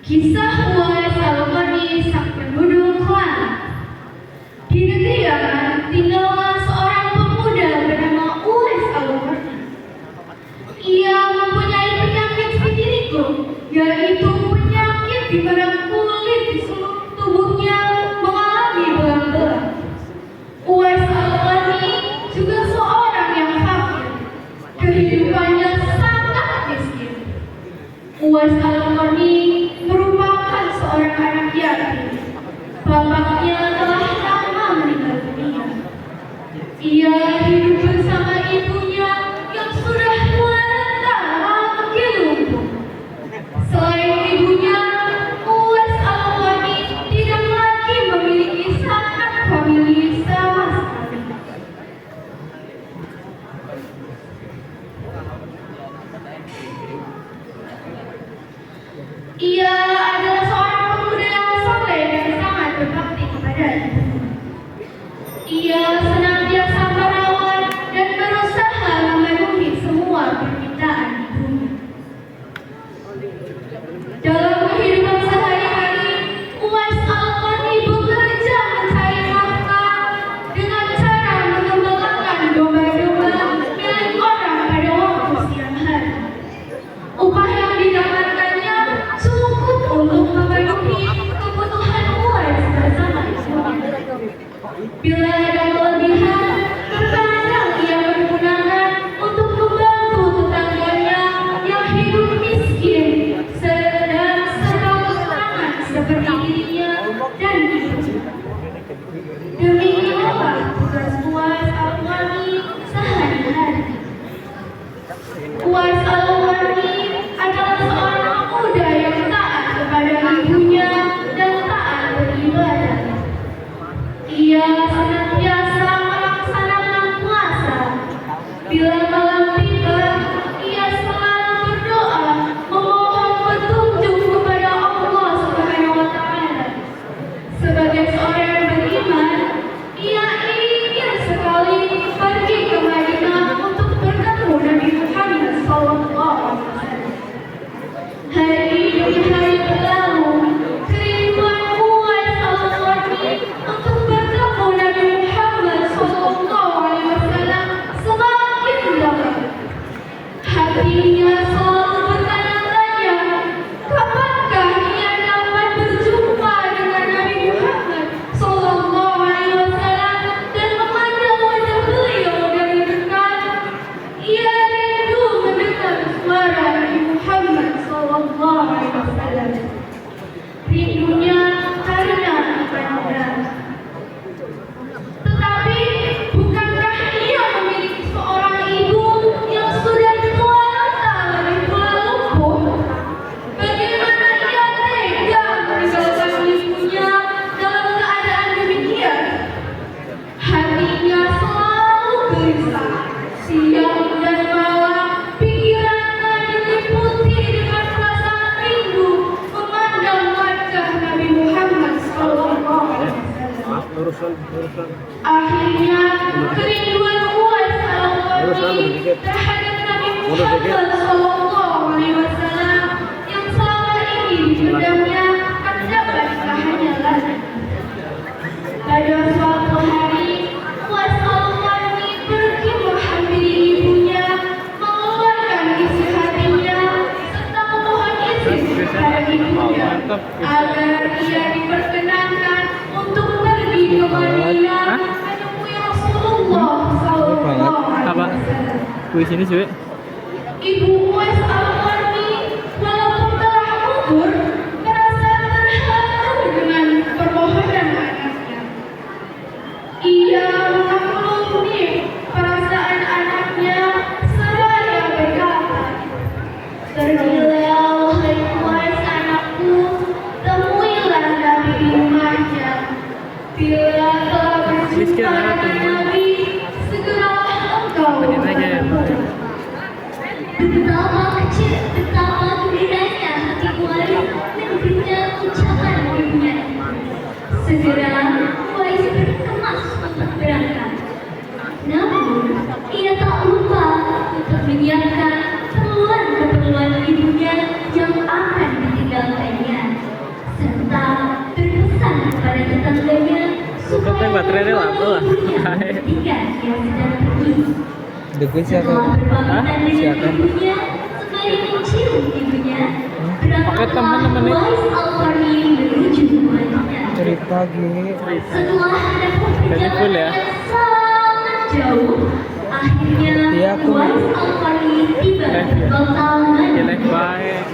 Kisah Uwais Al-Qarni sang penduduk Klang. Di negeri Yaman tinggallah seorang pemuda bernama Uwais Al-Qarni. Ia mempunyai penyakit vitiligo, yaitu penyakit di pada kulit di seluruh tubuhnya mengalami belang-belang. Uwais Al-Qarni juga seorang yang fakir. Kehidupannya sangat miskin. Uwais Al-Qarni merupakan seorang anak yatim. Bapaknya telah lama meninggal dunia. Ia hidup bersama ibunya yang sudah tua renta lagi lumpuh. Selain ibunya, Uwais Al-Qarni tidak lagi memiliki sanak famili sama sekali. Ia adalah seorang pemuda yang soleh dan sangat berbakti kepada ibunya. Ia senantiasa merawat dan berusaha memenuhi semua permintaan ibunya. Dalam kehidupan sehari-hari, Uwais Al-Qarni bekerja mencari nafkah dengan cara mengembalakan domba-domba milik orang pada waktu siang hari. Upah yang didapatkannya cukup untuk memenuhi kebutuhan Uwais bersama ibunya. Bila ada kelebihan, terkadang ia menggunakan untuk membantu tetangganya yang hidup miskin dan serba kekurangan seperti dirinya dan ibunya. Demikianlah tugas Uwais Al-Qarni sehari-hari. Uwais Al-Qarni adalah seorang pemuda yang taat kepada ibunya dan taat beribadah. Ia senantiasa melaksanakan puasa. Bila malam tiba, ia selalu berdoa memohon petunjuk kepada Allah Subhanahu wa Ta'ala. Sebagai seorang yang beriman, ia ingin sekali pergi ke Madinah untuk bertemu Nabi Muhammad SAW. Hari demi hari berlalu, kerinduan Uwais Al-Qarni untuk bertemu Nabi Muhammad SAW semakin dalam. Hatinya selalu bertanya-tanya, kapankah ia dapat berjumpa dengan Nabi Muhammad SAW dan memandang wajah beliau dari dekat. Ia rindu mendengar suara Nabi Muhammad SAW. Rindunya karena ibadah. Tetapi bukankah ia memiliki seorang ibu yang sudah tua renta dan tua lumpuh? Bagaimana ia tega meninggalkan ibunya dalam keadaan demikian? Hatinya selalu gelisah. Siang dan malam pikirannya diliputi dengan perasaan rindu memandang wajah Nabi Muhammad SAW. Akhirnya kerinduan Uwais Al-Qarni terhadap Nabi Muhammad SAW yang selama ini dipendamnya akan dapat ditahannya lagi. Pada suatu hari, Uwais Al-Qarni pergi menghampiri ibunya, mengeluarkan isi hatinya serta memohon izin kepada ibunya agar ia diperkenankan untuk pergi ke Madinah menemui Rasulullah SAW. Kuis ini cuy. Ibu Uwais Al-Qarni walaupun telah umur merasa terharu dengan permohonan anaknya. Ia mengaklumi perasaan anaknya seraya berkata, "Pergilah wahai Uwais anakku, temuilah Nabi di rumahnya. Bila telah berjumpa dengan Nabi, segeralah engkau bertemu." Betapa gembiranya hati Uwais mendengar ucapan ibunya. Segera Uwais berkemas untuk berangkat. Namun ia tak lupa untuk menyiapkan keperluan ibunya yang akan ditinggalkannya. baterainya lama lah. Ketika ia sedang pergi, Degu siapa? setelah berpamitan dengan Siapa? ibunya, sembari mencium ibunya, Pakai teman-teman itu. Uwais Al-Qarni menuju rumahnya. Cerita gini. Setelah menempuh Jadi full ya? perjalanan yang sangat jauh, akhirnya Iya, aku- Uwais Al-Qarni tiba di kota Jelek Madinah. baik.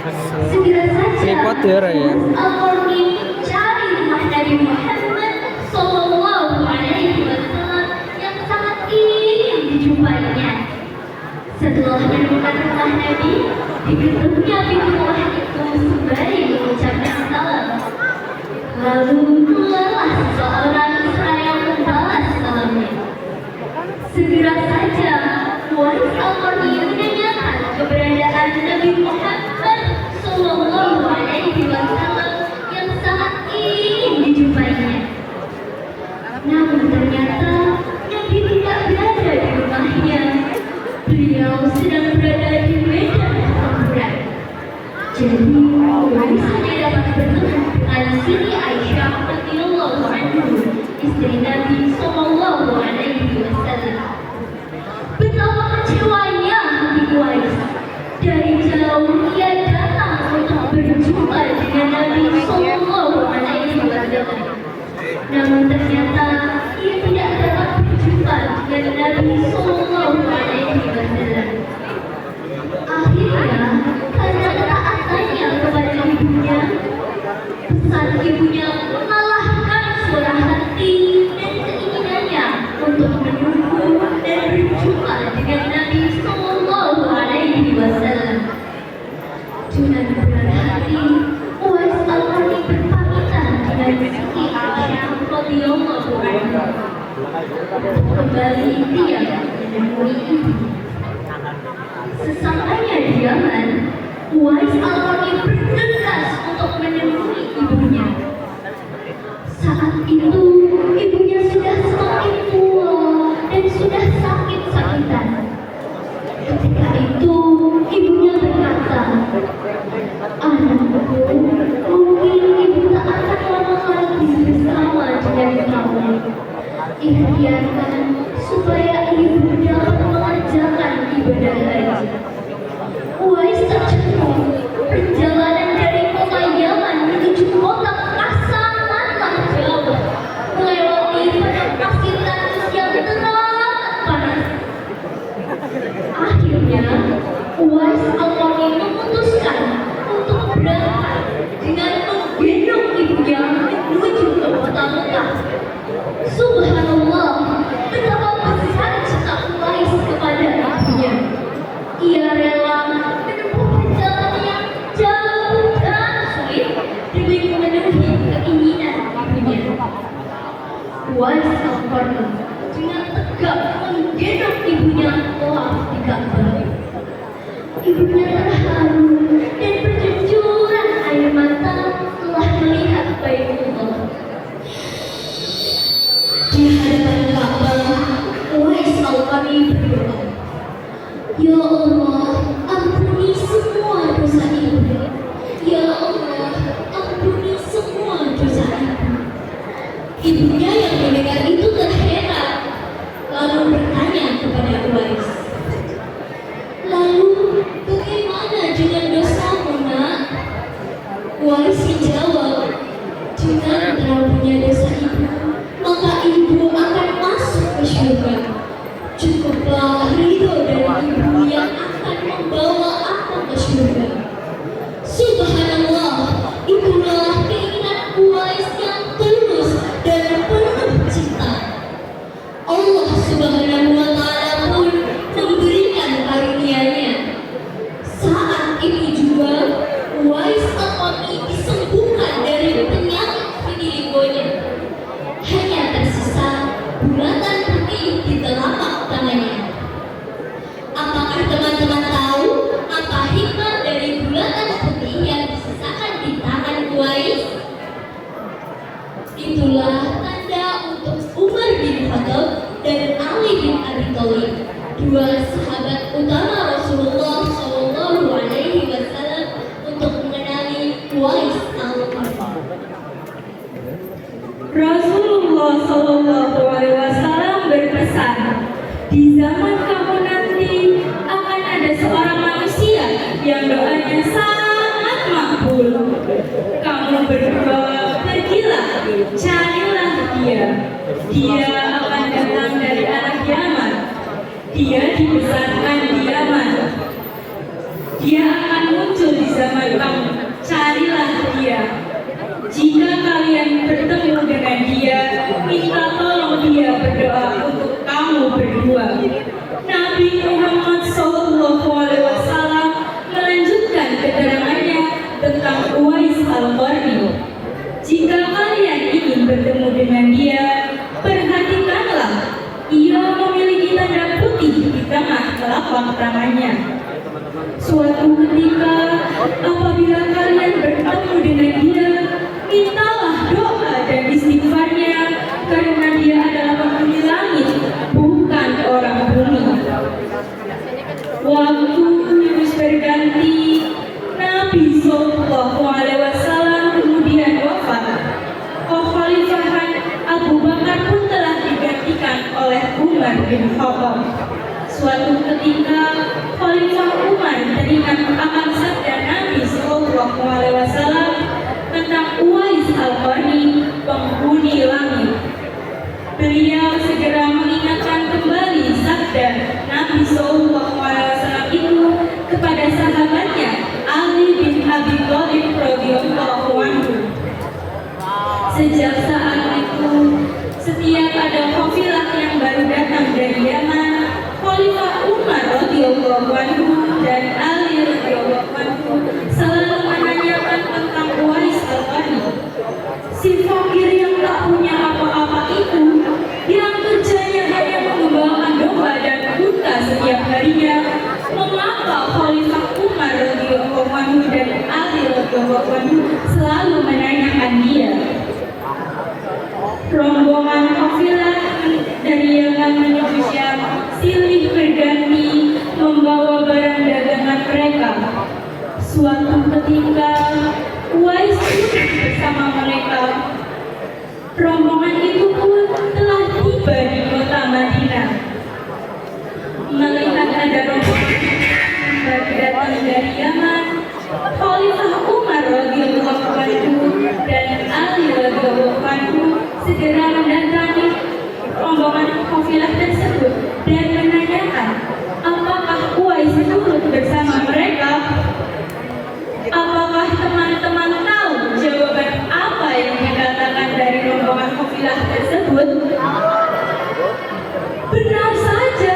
Segera saja Tripod ya, Raya? Uwais Al-Qarni mencari rumah Nabi Muhammad Sallallahu Alaihi Wasallam yang sangat ingin dijumpainya. Setelah menemukan rumah Nabi, diketupnya pintu rumah itu sembari mengucapkan salam. Lalu keluarlah seseorang seraya membalas salamnya. Segera saja Uwais Al-Qarni menanyakan keberadaan Nabi Muhammad Sallallahu Alaihi Wasallam yang sangat ingin dijumpainya. Namun ternyata Nabi tidak berada di rumahnya. Beliau sedang berada di medan pertempuran. Jadi Uwais hanya dapat bertemu dengan Siti Aisyah radhiyallahu anha, istri Nabi Sallallahu Alaihi Wasallam. Betapa kecewanya hati Uwais. Dari jauh ia datang untuk berjumpa dengan Nabi Sallallahu Alaihi Wasallam. Namun ternyata ia tidak dapat berjumpa dengan Nabi Sallallahu Alaihi Wasallam. Akhirnya, karena ketaatannya kepada ibunya, pesan ibunya mengalahkan suara hati dan keinginannya untuk menunggu dan berjumpa dengan Nabi Sallallahu Alaihi Wasallam. Dengan berat hati, Uwais Al-Qarni berpamitan dengan Siti Aisyah radhiyallahu anha. Kembali dia menemui ibu. Sesampainya di Yaman, Uwais Al-Qarni bergegas untuk menemui ibunya. Saat itu, ibunya sudah semakin tua dan sudah sakit-sakitan. Ketika itu, ibunya berkata, "Anakku, mungkin ibu tak akan lama lagi bersama dengan kamu. Ikhtiarkan supaya ibu dapat mengerjakan ibadah haji." Uwais tercengung. Perjalanan dari kota Yaman menuju kota Mekah sangatlah jauh, melewati padang pasir tandus yang teramat panas. Akhirnya, Uwais Al-Qarni memutuskan untuk berangkat dengan menggendong ibunya menuju ke kota Mekah. Subhanallah, betapa besar cinta Uwais kepada ibunya. Ia rela menempuh perjalanan yang jauh dan sulit demi memenuhi keinginan ibunya. Uwais Al-Qarni dengan tegak menggendong ibunya telah di Ka'bah. Ibunya terharu dan bercucuran air mata telah melihat Baitullah. Di hadapan Ka'bah, Uwais Al-Qarni berdoa, "Ya Allah, ampuni semua dosa ibu. Ya Allah, ampuni semua dosa ibu." Ibunya yang mendengar itu terheran, lalu bertanya kepada Uwais, "Lalu bagaimana dengan dosamu, Nak?" Uwais menjawab, "Dengan terlalunya dosa ibu, maka ibu akan masuk ke surga. Cukuplah ridho dari ibu yang akan membawa aku ke surga." Subhanallah, itulah keinginan Uwais yang tulus dan penuh cinta. Allah Subhanahu wa Ta'ala pun memberikan karunia-Nya. Saat itu juga Uwais Al-Qarni disembuhkan dari penyakit vitiligonya. Hanya tersisa bulatan putih di telapak tangannya. Apakah teman-teman tahu apa hikmah dari bulatan putih yang disisakan di tangan Uwais? Itulah tanda untuk Umar bin Khattab dan Ali bin Abi Thalib, dua sahabat utama Rasulullah Shallallahu Alaihi Wasallam, untuk mengenali Uwais Al-Qarni. Rasulullah Shallallahu Di zaman kamu nanti akan ada seorang manusia yang doanya sangat makbul. Kamu berdua pergilah, carilah dia. Dia akan datang dari arah Yaman. Dia dibesarkan di Yaman. Dia akan muncul di zaman kamu. Carilah dia. Jika kalian bertemu dengan dia, minta tolong dia berdoa untuk kamu berdua. Nabi Muhammad SAW melanjutkan keterangannya tentang Uwais Al-Qarni. Jika kalian ingin bertemu dengan dia, perhatikanlah, ia memiliki tanda putih di tengah telapak tangannya. Suatu ketika, apabila kalian bertemu dengan dia, mintalah doa dan istighfarnya, karena dia adalah penghuni langit, bukan orang bumi. Waktu terus berganti, Nabi SAW kemudian wafat. Kekhalifahan Abu Bakar pun telah digantikan oleh Umar bin Khattab. Suatu ketika, Khalifah Umar teringat akan sabda Nabi SAW tentang Uwais Al-Qarni, penghuni langit. Beliau segera mengingatkan kembali sabda Nabi SAW itu kepada sahabatnya Ali bin Abi Thalib radhiyallahu anhu. Sejak saat itu, setiap ada kafilah yang baru datang dari Yaman, Khalifah Umar radhiyallahu anhu dan Ali radhiyallahu anhu selalu menanyakan tentang Uwais Al-Qarni. Si fakir yang tak punya apa-apa itu, yang kerjanya hanya mengembalakan domba dan unta setiap harinya, mengapa Khalifah Umar radhiyallahu anhu dan Ali radhiyallahu anhu selalu menanyakan dia? Rombongan kafilah dari Yaman menuju Syam silih berganti membawa barang dagangan mereka. Suatu ketika, Uwais bersama mereka. Rombongan itu pun telah tiba di kota Madinah. Melihat ada rombongan baru datang dari Yaman, Khalifah Umar radhiyallahu anhu dan Ali radhiyallahu anhu segera mendatangi rombongan kafilah tersebut dan menanyakan, apakah Uwais turut bersama mereka? Apakah teman-teman tahu jawaban apa yang dikatakan dari rombongan kafilah tersebut? Benar saja,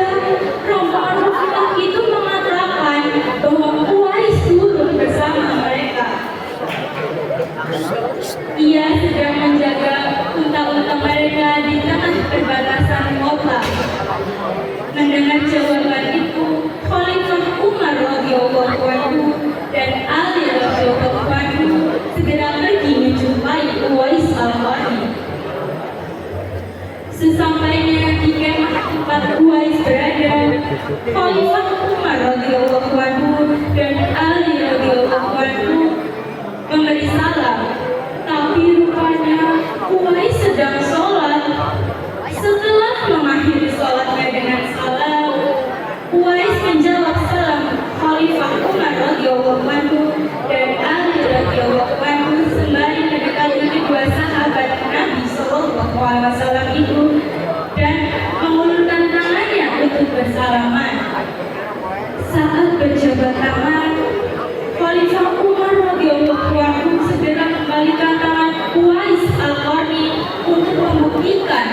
rombongan kafilah itu mengatakan bahwa Uwais turut bersama mereka. Ia sedang menjaga unta-unta mereka di tengah perbatasan kota. Mendengar jawaban itu, Khalifah Umar radhiyallahu anhu dan Ali radhiyallahu anhu segera pergi menjumpai Uwais Al-Qarni. Sesampainya di kemah tempat Uwais berada, Khalifah Umar radhiyallahu anhu dan Ali radhiyallahu anhu memberi salam. Tapi rupanya Uwais sedang sholat. Setelah mengakhiri sholatnya dengan salam, Uwais menjawab salam Khalifah Umar radhiyallahu anhu dan Ali radhiyallahu anhu sembari mendekati kedua sahabat Nabi SAW itu dan mengulurkan tangannya untuk bersalaman. Saat berjabat tangan, Khalifah Umar radhiyallahu anhu segera membalikan tangan Uwais Al-Qarni untuk membuktikan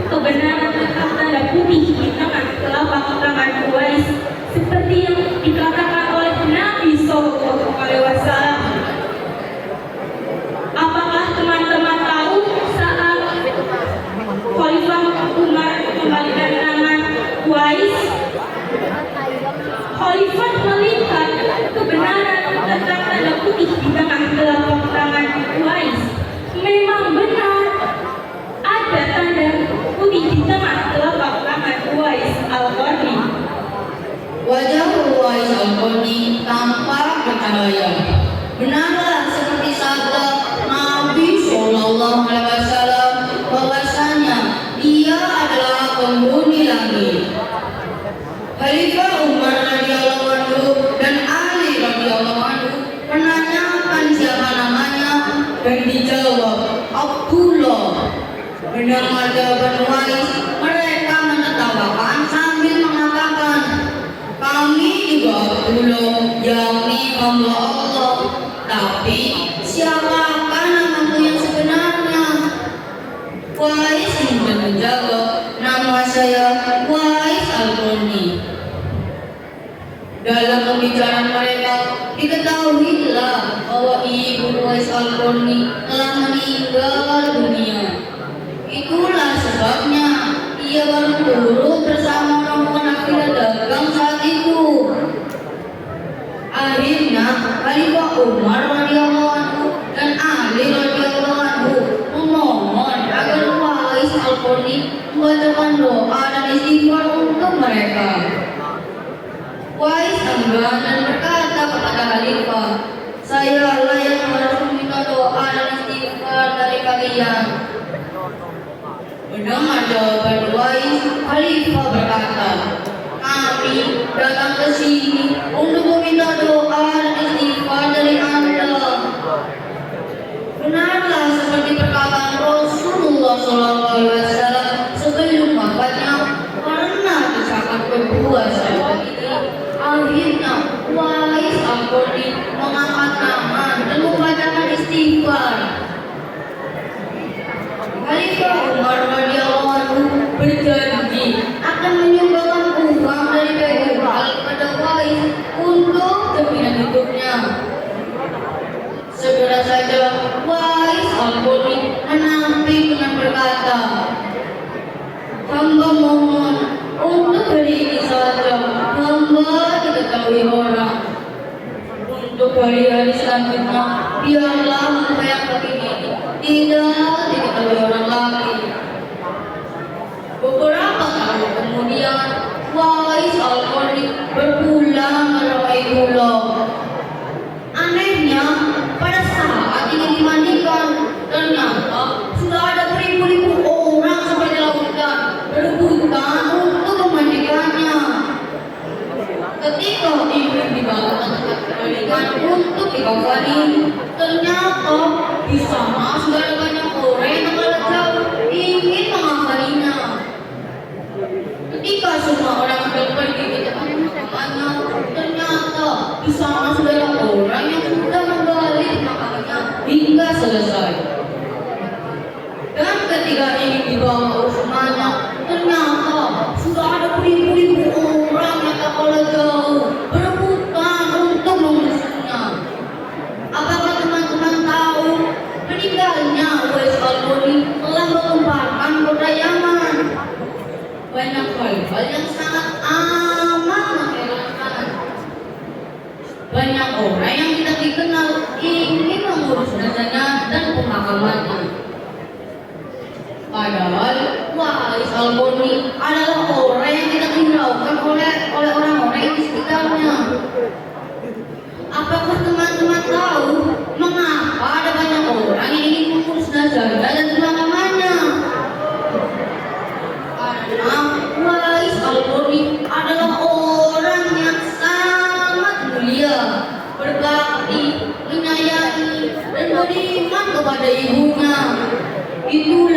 kebenaran tentang tanda putih di tengah telapak tangan Uwais seperti yang dikatakan oleh Nabi SAW. Apakah teman-teman tahu saat Khalifah Umar membalikan tangan Uwais? Khalifah melihat kebenaran tentang tanda putih di tengah telapak tangan Uwais. Memang benar ada tanda putih di tengah telapak tangan Uwais Al-Qarni. Wajah Uwais Al-Qarni tampak bercahaya. Benarlah seperti sabda Nabi SAW bahwasanya dia adalah penghuni langit. Mendengar jawaban Wais, mereka menertawakan sambil mengatakan, kami juga Abdullah, yakni hamba Allah. Tapi siapakah namamu yang sebenarnya? Wais kemudian menjawab, nama saya Wais Al-Qarni. Dalam pembicaraan mereka, diketahuilah bahwa ibu Wais Al-Qarni telah meninggal dunia. Itulah sebabnya ia baru turun bersama rombongan akhirnya dagang saat itu. Akhirnya Khalifah Umar radhiyallahu anhu dan Ali radhiyallahu anhu memohon agar Wais Al-Qarni membacakan doa dan istighfar untuk mereka. Wais enggan dan berkata kepada Khalifah, saya lah yang harus meminta doa dan istighfar dari kalian. Mendengar jawaban Wais, Khalifah berkata, kami datang ke sini untuk meminta doa dan istighfar dari Anda. Benarlah seperti perkataan Rasulullah SAW sebelum wafatnya, karena kesalahan kedua sahabat ini, akhirnya Wais Al-Qarni mengangkat tangan dan membacakan istighfar. Khalifah Umar radhiyallahu anhu berjanji akan menyumbangkan uang dari Baitul kepada Wais untuk jaminan hidupnya. Segera saja Wais Al-Qarni menampik dengan berkata, hamba mohon untuk hari ini saja hamba diketahui orang. Untuk hari-hari selanjutnya biarlah hamba yang begini tidak diketahui orang lagi. Beberapa tahun kemudian Wais Al-Qarni berpulang ke Baitullah. Anehnya, pada saat ingin dimandikan, ternyata sudah ada beribu-ribu orang sampai di lautan berebutan untuk memandikannya. Ketika ingin dibawa ke tempat pemandikan untuk dikafani, ternyata di sana sudah ada banyak orang yang mengalah jauh ingin mengafaninya. Ketika semua orang sudah pergi ke tempat pemakamannya, ternyata di sana sudah ada orang yang sudah menggali pemakamannya hingga selesai. Dan ketika ingin dibawa ke usumannya, ternyata sudah ada beribu-ribu orang yang tak kalah jauh berebutan untuk mengurusnya. Apakah teman-teman tahu meninggalnya Wais Al-Qarni telah menggemparkan kota Yaman? Banyak hal yang sangat amat mengherankan. Banyak orang yang tidak dikenal ingin mengurus jenazahnya dan pemakamannya. Padahal Wais Al-Qarni adalah orang yang tidak dihiraukan oleh orang-orang yang di sekitarnya. Apakah teman-teman tahu mengapa ada banyak orang yang ingin mengurus jenazahnya dan pemakamannya? Karena Wais Al-Qarni adalah orang yang sangat mulia, berbakti, menyayangi, dan beriman kepada ibunya. Itulah